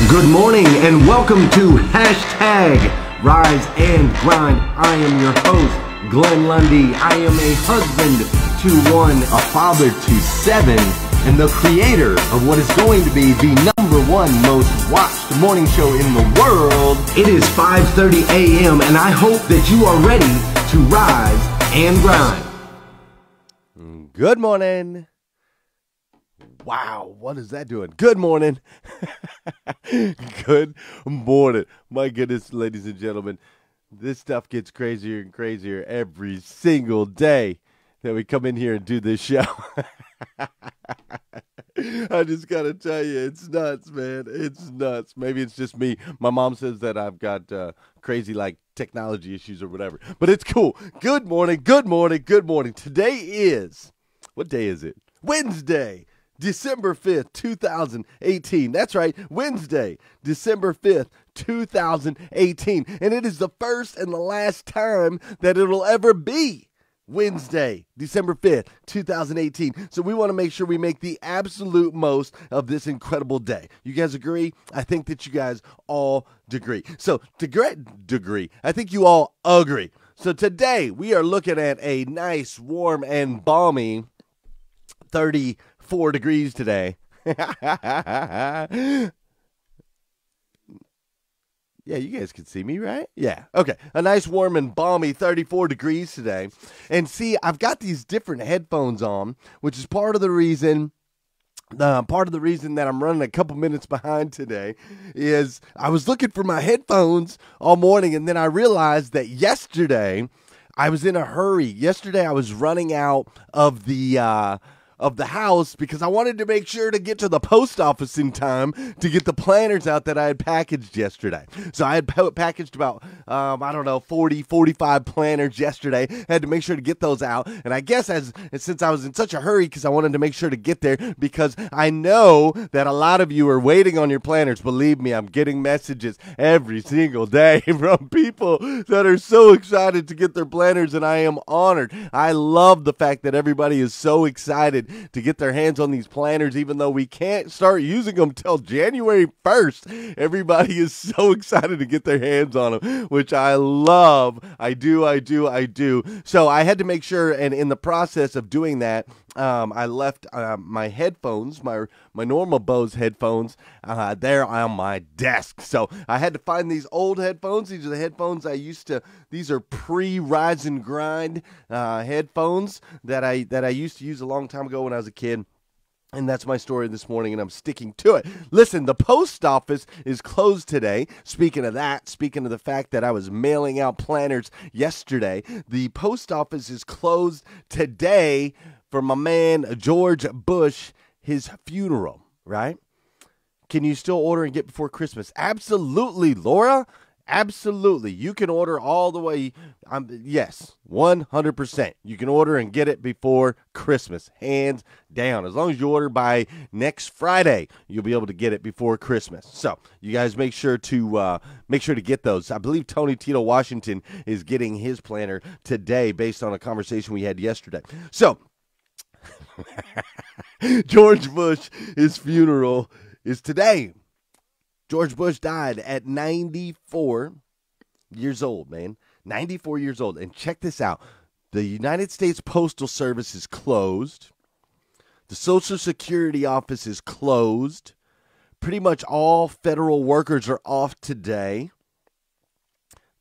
Good morning and welcome to Hashtag Rise and Grind. I am your host, Glenn Lundy. I am a husband to one, a father to seven, and the creator of what is going to be the #1 most watched morning show in the world. It is 5:30 a.m. and I hope that you are ready to rise and grind. Good morning. Wow, what is that doing? Good morning. Good morning. My goodness, ladies and gentlemen, this stuff gets crazier and crazier every single day that we come in here and do this show. I just got to tell you, it's nuts, man. It's nuts. Maybe it's just me. My mom says that I've got crazy, technology issues or whatever. But it's cool. Good morning, good morning, good morning. Today is, what day is it? Wednesday. December 5th, 2018. That's right, Wednesday, December 5th, 2018. And it is the first and the last time that it'll ever be Wednesday, December 5th, 2018. So we want to make sure we make the absolute most of this incredible day. You guys agree? I think that you guys all agree. So, degree. I think you all agree. So today we are looking at a nice, warm, and balmy 34 degrees today. Yeah, you guys can see me, right? Yeah. Okay. A nice, warm, and balmy 34 degrees today. And see, I've got these different headphones on, which is part of the reason that I'm running a couple minutes behind today is I was looking for my headphones all morning, and then I realized that yesterday I was in a hurry. Yesterday I was running out of the house because I wanted to make sure to get to the post office in time to get the planners out that I had packaged yesterday. So I had packaged about, 40, 45 planners yesterday. I had to make sure to get those out. And I guess since I was in such a hurry because I wanted to make sure to get there because I know that a lot of you are waiting on your planners. Believe me, I'm getting messages every single day from people that are so excited to get their planners, and I am honored. I love the fact that everybody is so excited to get their hands on these planners, even though we can't start using them till January 1st. Everybody is so excited to get their hands on them, which I love. I do. So I had to make sure, and in the process of doing that, I left my headphones, my normal Bose headphones, there on my desk. So I had to find these old headphones. These are the headphones these are pre-Rise and Grind headphones that I used to use a long time ago when I was a kid. And that's my story this morning, and I'm sticking to it. Listen, the post office is closed today. Speaking of the fact that I was mailing out planners yesterday, the post office is closed today for my man George Bush, his funeral, right? Can you still order and get before Christmas? Absolutely, Laura. Absolutely. You can order all the way. Yes, 100%. You can order and get it before Christmas, hands down. As long as you order by next Friday, you'll be able to get it before Christmas. So you guys make sure to get those. I believe Tony Tito Washington is getting his planner today based on a conversation we had yesterday. So George Bush, his funeral is today. George Bush died at 94 years old, man. 94 years old. And check this out. The United States Postal Service is closed. The Social Security office is closed. Pretty much all federal workers are off today.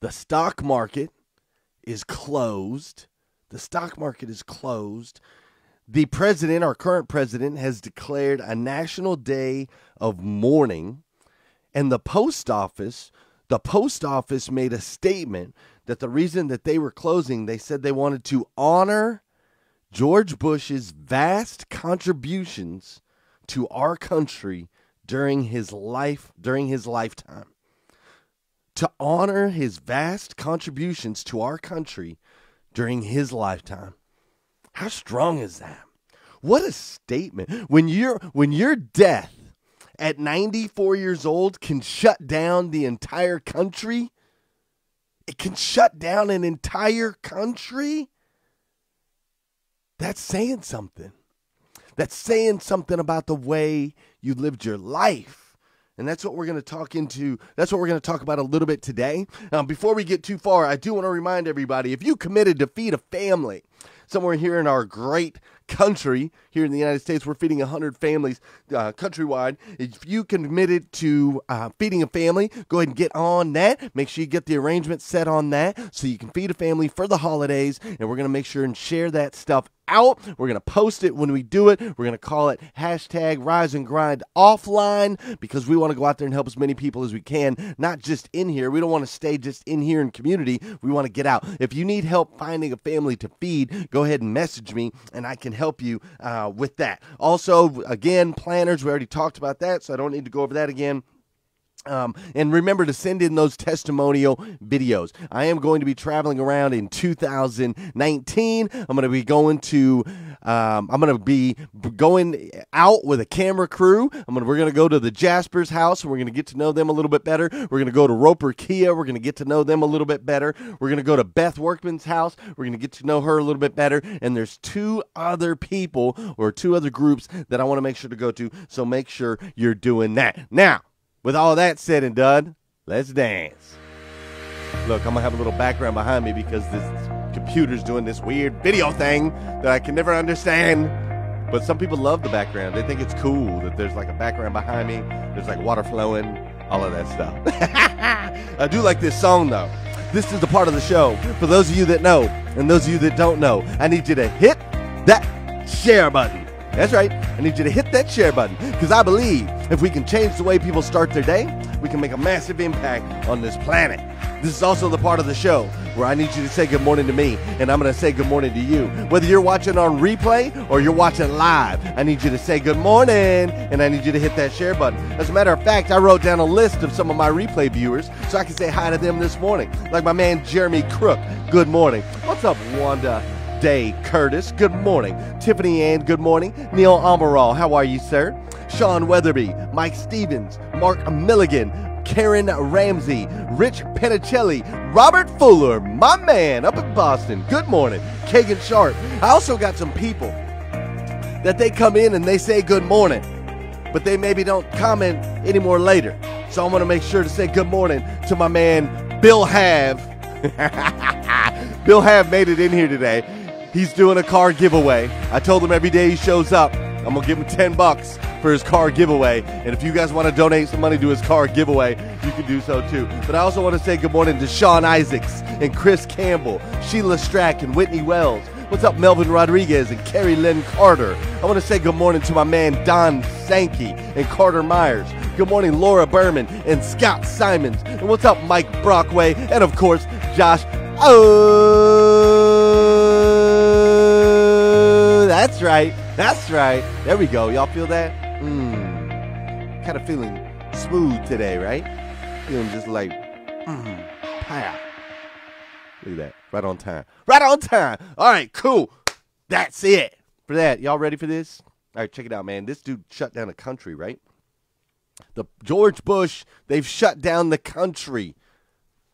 The stock market is closed. The stock market is closed. The president, our current president, has declared a national day of mourning. And the post office made a statement that the reason that they were closing, they said they wanted to honor George Bush's vast contributions to our country during his lifetime. To honor his vast contributions to our country during his lifetime. How strong is that? What a statement. When your death at 94 years old can shut down the entire country. It can shut down an entire country. That's saying something. That's saying something about the way you lived your life. And that's what we're going to talk into. That's what we're going to talk about a little bit today. Before we get too far, I do want to remind everybody, if you committed to feed a family somewhere here in our great country, here in the United States, we're feeding 100 families countrywide. If you committed to feeding a family, go ahead and get on that. Make sure you get the arrangement set on that so you can feed a family for the holidays. And we're going to make sure and share that stuff out. We're going to post it when we do it. We're going to call it hashtag Rise and Grind Offline, because we want to go out there and help as many people as we can, not just in here. We don't want to stay just in here in community. We want to get out. If you need help finding a family to feed, go ahead and message me and I can help you with that. Also, again, planners, we already talked about that, so I don't need to go over that again. And remember to send in those testimonial videos. I am going to be traveling around in 2019. I'm going to be going out with a camera crew. We're going to go to the Jaspers house, and we're going to get to know them a little bit better. We're going to go to Roper Kia. We're going to get to know them a little bit better. We're going to go to Beth Workman's house. We're going to get to know her a little bit better. And there's two other people or two other groups that I want to make sure to go to. So make sure you're doing that. Now, with all that said and done, let's dance. Look, I'm going to have a little background behind me because this computer's doing this weird video thing that I can never understand. But some people love the background. They think it's cool that there's like a background behind me. There's like water flowing, all of that stuff. I do like this song, though. This is the part of the show. For those of you that know and those of you that don't know, I need you to hit that share button. That's right. I need you to hit that share button, because I believe if we can change the way people start their day, we can make a massive impact on this planet. This is also the part of the show where I need you to say good morning to me, and I'm going to say good morning to you. Whether you're watching on replay or you're watching live, I need you to say good morning, and I need you to hit that share button. As a matter of fact, I wrote down a list of some of my replay viewers so I can say hi to them this morning. Like my man Jeremy Crook, good morning. What's up, Wanda Day Curtis? Good morning. Tiffany Ann, good morning. Neil Amaral, how are you, sir? Sean Weatherby, Mike Stevens, Mark Milligan, Karen Ramsey, Rich Penicelli, Robert Fuller, my man up in Boston. Good morning. Kagan Sharp. I also got some people that they come in and they say good morning, but they maybe don't comment anymore later. So I want to make sure to say good morning to my man Bill Have. Bill Have made it in here today. He's doing a car giveaway. I told him every day he shows up, I'm going to give him $10 for his car giveaway. And if you guys want to donate some money to his car giveaway, you can do so too. But I also want to say good morning to Sean Isaacs and Chris Campbell, Sheila Strack and Whitney Wells. What's up, Melvin Rodriguez and Carrie Lynn Carter? I want to say good morning to my man Don Sankey and Carter Myers. Good morning, Laura Berman and Scott Simons. And what's up, Mike Brockway? And of course, Josh. Oh, that's right. That's right. There we go. Y'all feel that? Kind of feeling smooth today, right? Feeling just like, pow. Look at that. Right on time. Right on time. All right, cool. That's it for that. Y'all ready for this? All right, check it out, man. This dude shut down a country, right? The George Bush, they've shut down the country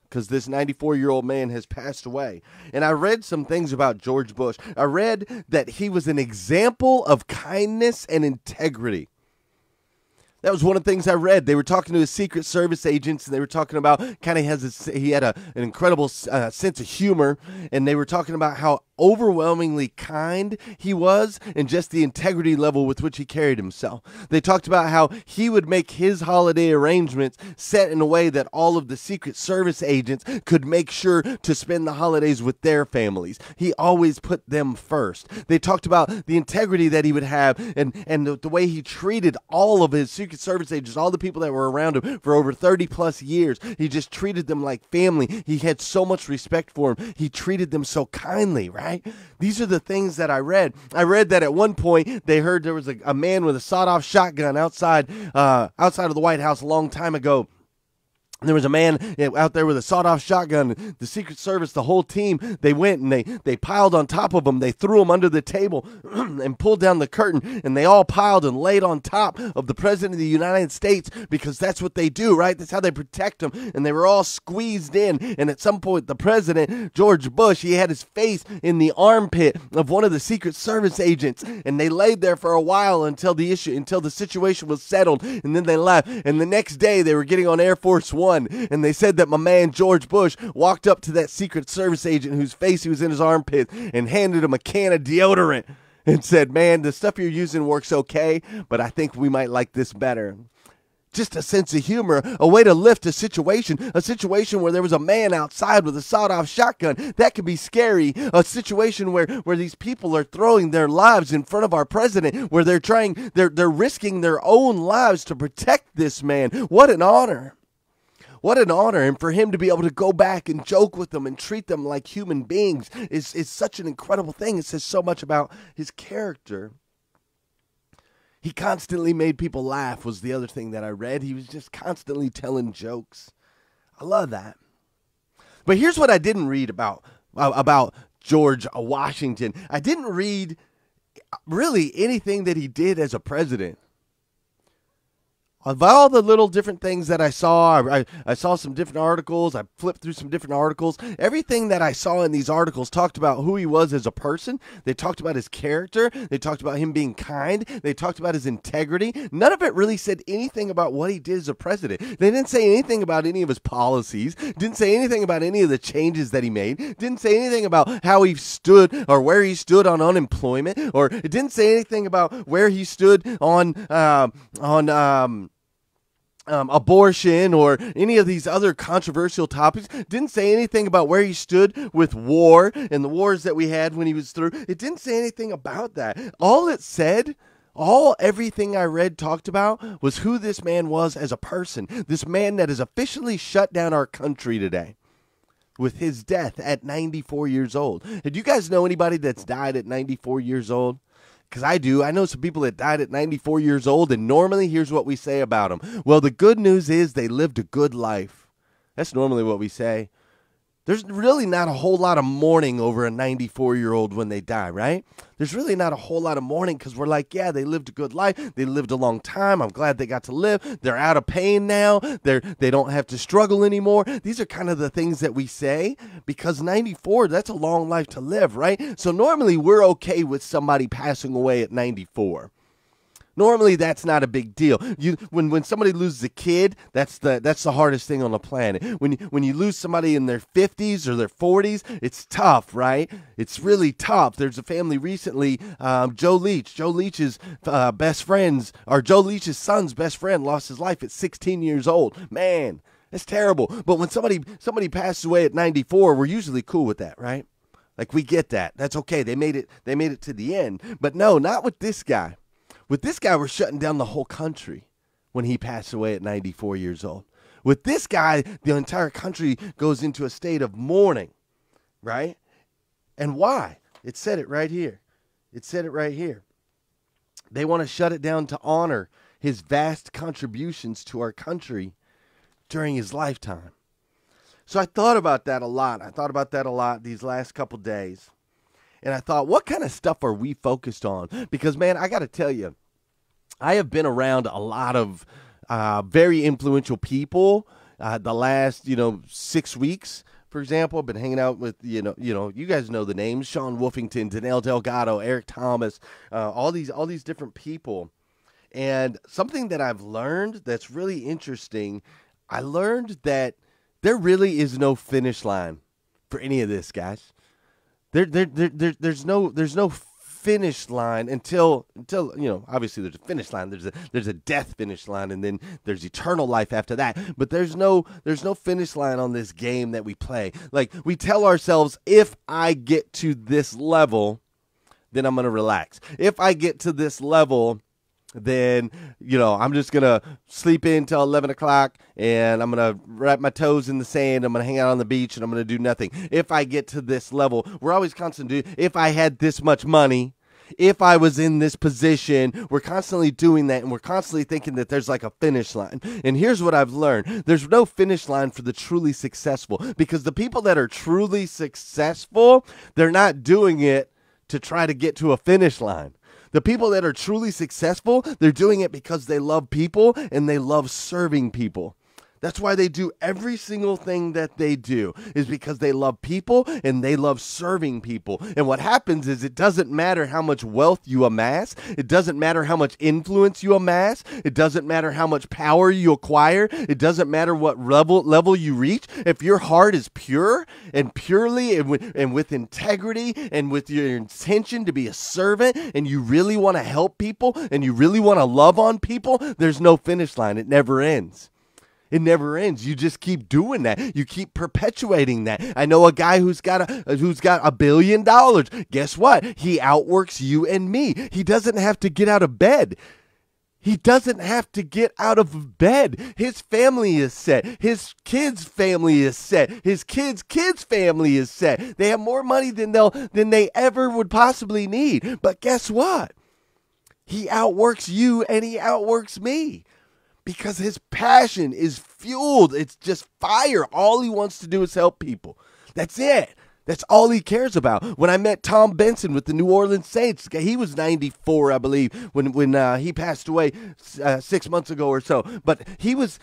because this 94-year-old man has passed away. And I read some things about George Bush. I read that he was an example of kindness and integrity. That was one of the things I read. They were talking to his Secret Service agents, and they were talking about he had an incredible sense of humor, and they were talking about how overwhelmingly kind he was and just the integrity level with which he carried himself. They talked about how he would make his holiday arrangements set in a way that all of the Secret Service agents could make sure to spend the holidays with their families. He always put them first. They talked about the integrity that he would have and the way he treated all of his Secret Service agents, all the people that were around him for over 30 plus years. He just treated them like family. He had so much respect for them. He treated them so kindly, right? These are the things that I read. I read that at one point they heard there was a man with a sawed-off shotgun outside of the White House a long time ago. There was a man out there with a sawed-off shotgun. The Secret Service, the whole team, they went and they piled on top of him. They threw him under the table and pulled down the curtain, and they all piled and laid on top of the President of the United States because that's what they do, right? That's how they protect him. And they were all squeezed in, and at some point, the President, George Bush, he had his face in the armpit of one of the Secret Service agents, and they laid there for a while until the situation was settled, and then they left. And the next day, they were getting on Air Force One. And they said that my man George Bush walked up to that Secret Service agent whose face he was in his armpit and handed him a can of deodorant and said, "Man, the stuff you're using works okay, but I think we might like this better." Just a sense of humor, a way to lift a situation where there was a man outside with a sawed-off shotgun. That could be scary. A situation where these people are throwing their lives in front of our president, where they're risking their own lives to protect this man. What an honor. What an honor, and for him to be able to go back and joke with them and treat them like human beings is such an incredible thing. It says so much about his character. He constantly made people laugh was the other thing that I read. He was just constantly telling jokes. I love that. But here's what I didn't read about George Washington. I didn't read really anything that he did as a president. Of all the little different things that I saw, I saw some different articles. I flipped through some different articles. Everything that I saw in these articles talked about who he was as a person. They talked about his character. They talked about him being kind. They talked about his integrity. None of it really said anything about what he did as a president. They didn't say anything about any of his policies. Didn't say anything about any of the changes that he made. Didn't say anything about how he stood or where he stood on unemployment. Or it didn't say anything about where he stood on abortion or any of these other controversial topics. Didn't say anything about where he stood with war and the wars that we had when he was through. It didn't say anything about that. All it said, everything I read talked about was who this man was as a person. This man that has officially shut down our country today with his death at 94 years old. And do you guys know anybody that's died at 94 years old? Because I do. I know some people that died at 94 years old, and normally here's what we say about them. Well, the good news is they lived a good life. That's normally what we say. There's really not a whole lot of mourning over a 94-year-old when they die, right? There's really not a whole lot of mourning because we're like, yeah, they lived a good life. They lived a long time. I'm glad they got to live. They're out of pain now. They don't have to struggle anymore. These are kind of the things that we say because 94, that's a long life to live, right? So normally we're okay with somebody passing away at 94. Normally, that's not a big deal. When somebody loses a kid, that's the hardest thing on the planet. When you lose somebody in their 50s or their 40s, it's tough, right? It's really tough. There's a family recently, Joe Leach. Joe Leach's Joe Leach's son's best friend lost his life at 16 years old. Man, that's terrible. But when somebody passes away at 94, we're usually cool with that, right? Like we get that. That's okay. They made it to the end. But no, not with this guy. With this guy, we're shutting down the whole country when he passed away at 94 years old. With this guy, the entire country goes into a state of mourning, right? And why? It said it right here. It said it right here. They want to shut it down to honor his vast contributions to our country during his lifetime. So I thought about that a lot. I thought about that a lot these last couple days. And I thought, what kind of stuff are we focused on? Because, man, I got to tell you, I have been around a lot of very influential people the last, 6 weeks. For example, I've been hanging out with, you guys know the names, Sean Wolfington, Danelle Delgado, Eric Thomas, all these different people. And something that I've learned that's really interesting, I learned that there really is no finish line for any of this, guys. There's no finish line until obviously there's a finish line. There's a death finish line, and then there's eternal life after that. But there's no finish line on this game that we play. Like we tell ourselves, if I get to this level, then I'm gonna relax. If I get to this level, then, I'm just going to sleep in till 11 o'clock and I'm going to wrap my toes in the sand. I'm going to hang out on the beach and I'm going to do nothing. If I get to this level, we're always constantly, if I had this much money, If I was in this position, we're constantly doing that, and we're constantly thinking that there's like a finish line. And here's what I've learned. There's no finish line for the truly successful, because the people that are truly successful, they're not doing it to try to get to a finish line. The people that are truly successful, they're doing it because they love people and they love serving people. That's why they do every single thing that they do, is because they love people and they love serving people. And what happens is, it doesn't matter how much wealth you amass. It doesn't matter how much influence you amass. It doesn't matter how much power you acquire. It doesn't matter what level you reach. If your heart is pure and purely and with integrity and with your intention to be a servant, and you really want to help people and you really want to love on people, there's no finish line. It never ends. It never ends. You just keep doing that. You keep perpetuating that. I know a guy who's got $1 billion. Guess what? He outworks you and me. He doesn't have to get out of bed. He doesn't have to get out of bed. His family is set. His kids' family is set. His kids' family is set. They have more money than they ever would possibly need. But guess what? He outworks you and he outworks me. Because his passion is fueled. It's just fire. All he wants to do is help people. That's it. That's all he cares about. When I met Tom Benson with the New Orleans Saints, he was 94, I believe, when he passed away 6 months ago or so. But he was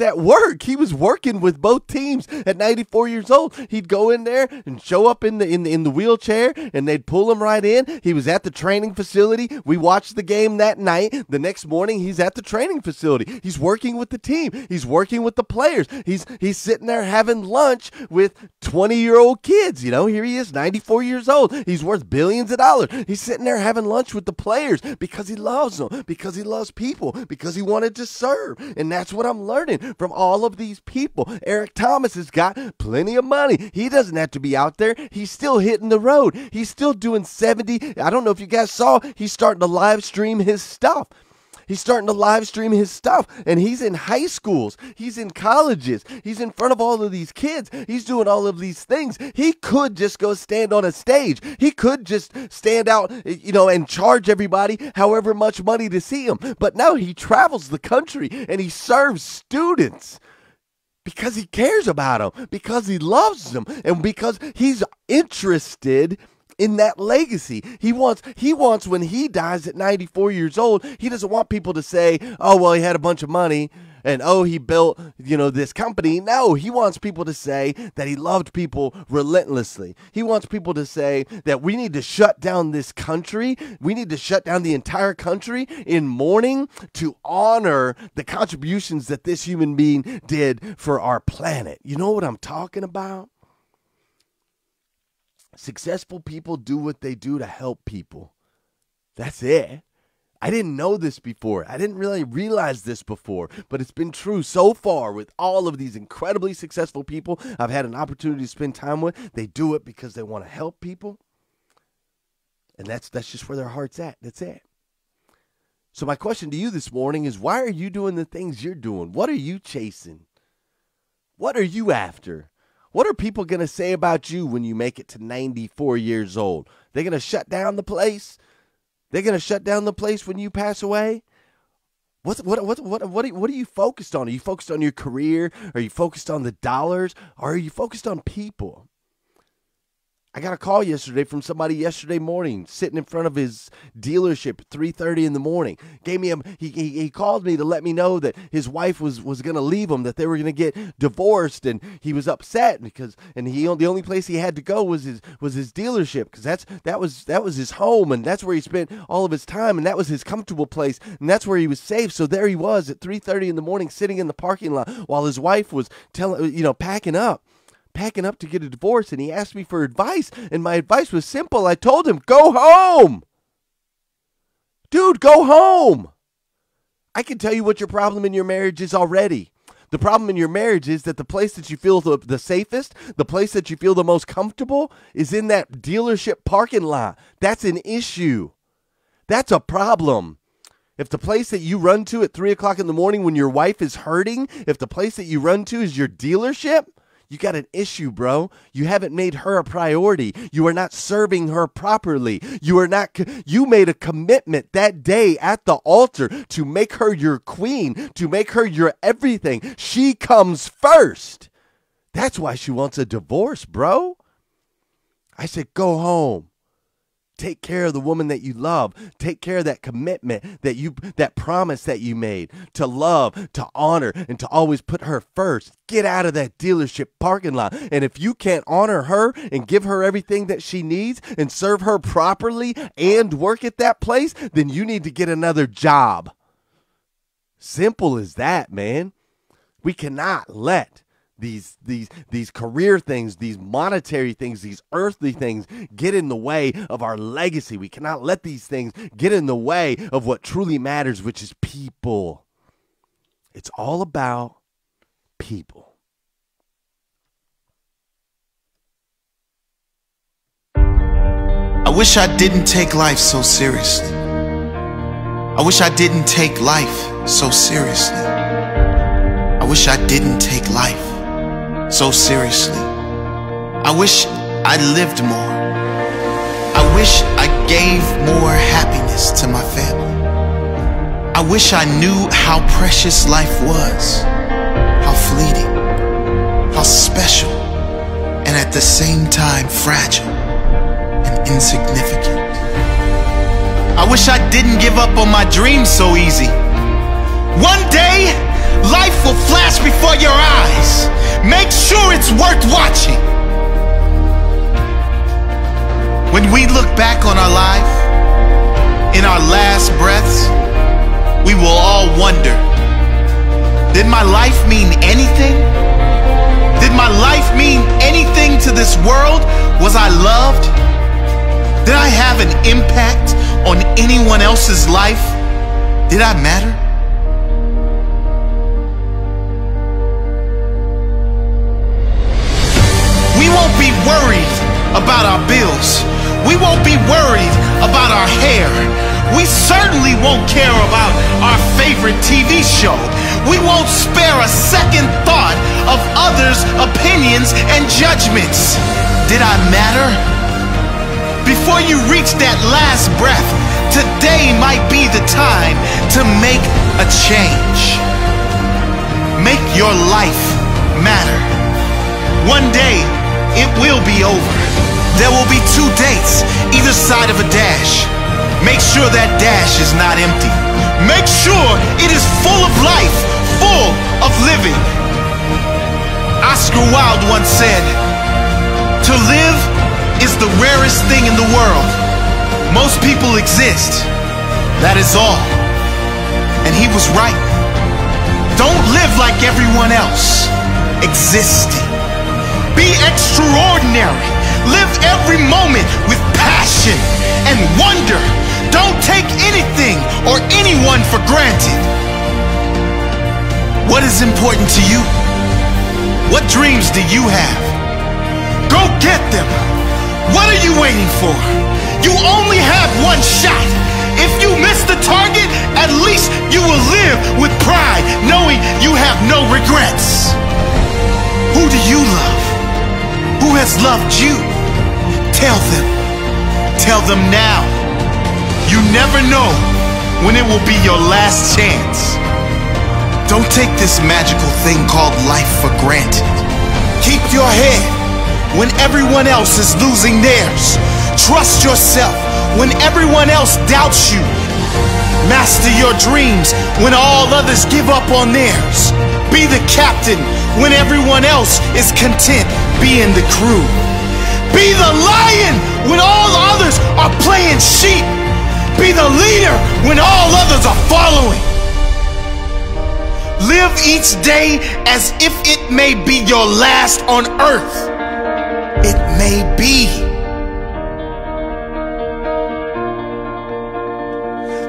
at work. He was working with both teams at 94 years old. He'd go in there and show up in the wheelchair, and they'd pull him right in. He was at the training facility. We watched the game that night. The next morning, he's at the training facility. He's working with the team. He's working with the players. He's sitting there having lunch with 20-year-old kids. You know, here he is, 94 years old. He's worth billions of dollars. He's sitting there having lunch with the players because he loves them, because he loves people, because he wanted to serve. And that's what I'm learning from all of these people. Eric Thomas has got plenty of money. He doesn't have to be out there. He's still hitting the road. He's still doing 70. I don't know if you guys saw, he's starting to live stream his stuff. He's starting to live stream his stuff, and he's in high schools. He's in colleges. He's in front of all of these kids. He's doing all of these things. He could just go stand on a stage. He could just stand out, and charge everybody however much money to see him. But no, he travels the country, and he serves students because he cares about them, because he loves them, and because he's interested in that legacy. He wants when he dies at 94 years old, he doesn't want people to say, oh, well, he had a bunch of money and, oh, he built, this company. No, he wants people to say that he loved people relentlessly. He wants people to say that we need to shut down this country. We need to shut down the entire country in mourning to honor the contributions that this human being did for our planet. You know what I'm talking about? Successful people do what they do to help people. That's it. I didn't know this before. I didn't really realize this before, but it's been true so far with all of these incredibly successful people I've had an opportunity to spend time with. They do it because they want to help people. And that's just where their heart's at. That's it. So my question to you this morning is, why are you doing the things you're doing? What are you chasing? What are you after? What are people going to say about you when you make it to 94 years old? They're going to shut down the place? They're going to shut down the place when you pass away? What are you focused on? Are you focused on your career? Are you focused on the dollars? Or are you focused on people? I got a call yesterday from somebody yesterday morning, sitting in front of his dealership at 3:30 in the morning. He called me to let me know that his wife was going to leave him, that they were going to get divorced, and he was upset the only place he had to go was his dealership, because that was his home, and that's where he spent all of his time, and that was his comfortable place, and that's where he was safe. So there he was at 3:30 in the morning, sitting in the parking lot while his wife was packing up to get a divorce, and he asked me for advice, and my advice was simple. I told him, go home. Dude, go home. I can tell you what your problem in your marriage is already. The problem in your marriage is that the place that you feel the safest, the place that you feel the most comfortable is in that dealership parking lot. That's an issue. That's a problem. If the place that you run to at 3 o'clock in the morning when your wife is hurting, if the place that you run to is your dealership, You got an issue, bro. You haven't made her a priority. You are not serving her properly. You made a commitment that day at the altar to make her your queen, to make her your everything. She comes first. That's why she wants a divorce, bro. I said, go home. Take care of the woman that you love. Take care of that commitment that promise that you made to love, to honor, and to always put her first. Get out of that dealership parking lot. And if you can't honor her and give her everything that she needs and serve her properly and work at that place, then you need to get another job. Simple as that, man. We cannot let these career things, these monetary things, these earthly things get in the way of our legacy. We cannot let these things get in the way of what truly matters, which is people. It's all about people. I wish I didn't take life so seriously. I wish I didn't take life so seriously. I wish I didn't take life so seriously. I wish I lived more. I wish I gave more happiness to my family. I wish I knew how precious life was, how fleeting, how special, and at the same time fragile and insignificant. I wish I didn't give up on my dreams so easy. One day, life will flash before your eyes. Make sure it's worth watching. When we look back on our life, in our last breaths, we will all wonder, did my life mean anything? Did my life mean anything to this world? Was I loved? Did I have an impact on anyone else's life? Did I matter? We won't be worried about our bills. We won't be worried about our hair. We certainly won't care about our favorite TV show. We won't spare a second thought of others' opinions and judgments. Did I matter? Before you reach that last breath, today might be the time to make a change. Make your life matter. One day, it will be over. There will be 2 dates, either side of a dash. Make sure that dash is not empty. Make sure it is full of life, full of living. Oscar Wilde once said, "To live is the rarest thing in the world. Most people exist. That is all." And he was right. Don't live like everyone else. Existing. Be extraordinary. Live every moment with passion and wonder. Don't take anything or anyone for granted. What is important to you? What dreams do you have? Go get them. What are you waiting for? You only have one shot. If you miss the target, at least you will live with pride, knowing you have no regrets. Who do you love? Who has loved you? Tell them. Tell them now. You never know when it will be your last chance. Don't take this magical thing called life for granted. Keep your head when everyone else is losing theirs. Trust yourself when everyone else doubts you. Master your dreams when all others give up on theirs. Be the captain when everyone else is content being the crew. Be the lion when all others are playing sheep. Be the leader when all others are following. Live each day as if it may be your last on earth. It may be.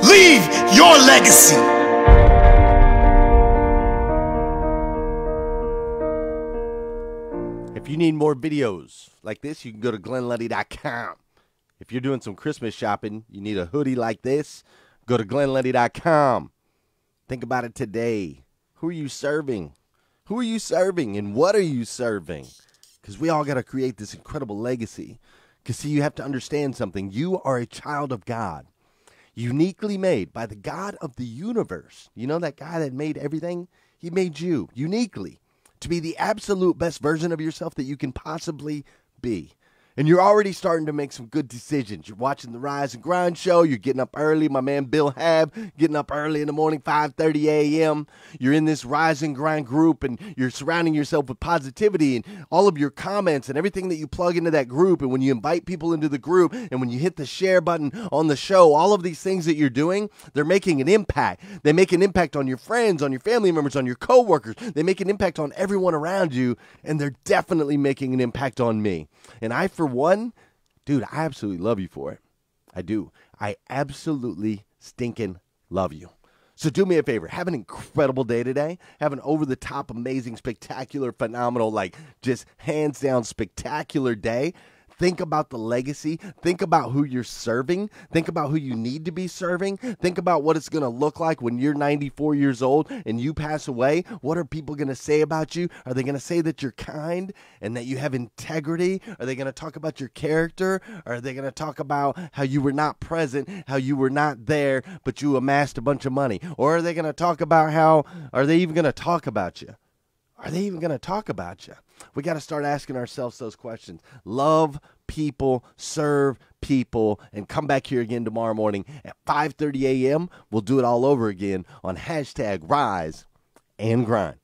Leave your legacy. If you need more videos like this, you can go to GlennLundy.com. If you're doing some Christmas shopping, you need a hoodie like this, go to GlennLundy.com. Think about it today. Who are you serving? Who are you serving and what are you serving? Because we all got to create this incredible legacy. Because, see, you have to understand something. You are a child of God, uniquely made by the God of the universe. You know that guy that made everything? He made you uniquely to be the absolute best version of yourself that you can possibly be. And you're already starting to make some good decisions. You're watching the Rise and Grind show. You're getting up early. My man Bill Hab getting up early in the morning, 5:30 a.m. You're in this Rise and Grind group, and you're surrounding yourself with positivity and all of your comments and everything that you plug into that group. And when you invite people into the group and when you hit the share button on the show, all of these things that you're doing, they're making an impact. They make an impact on your friends, on your family members, on your coworkers. They make an impact on everyone around you, and they're definitely making an impact on me. And I, for one, dude, I absolutely love you for it. I do. I absolutely stinking love you. So do me a favor. Have an incredible day today. Have an over-the-top, amazing, spectacular, phenomenal, like just hands down spectacular day. Think about the legacy. Think about who you're serving. Think about who you need to be serving. Think about what it's going to look like when you're 94 years old and you pass away. What are people going to say about you? Are they going to say that you're kind and that you have integrity? Are they going to talk about your character? Or are they going to talk about how you were not present, how you were not there, but you amassed a bunch of money? Or are they going to talk about how, are they even going to talk about you? Are they even going to talk about you? We got to start asking ourselves those questions. Love people, serve people, and come back here again tomorrow morning at 5:30 a.m. We'll do it all over again on hashtag Rise and Grind.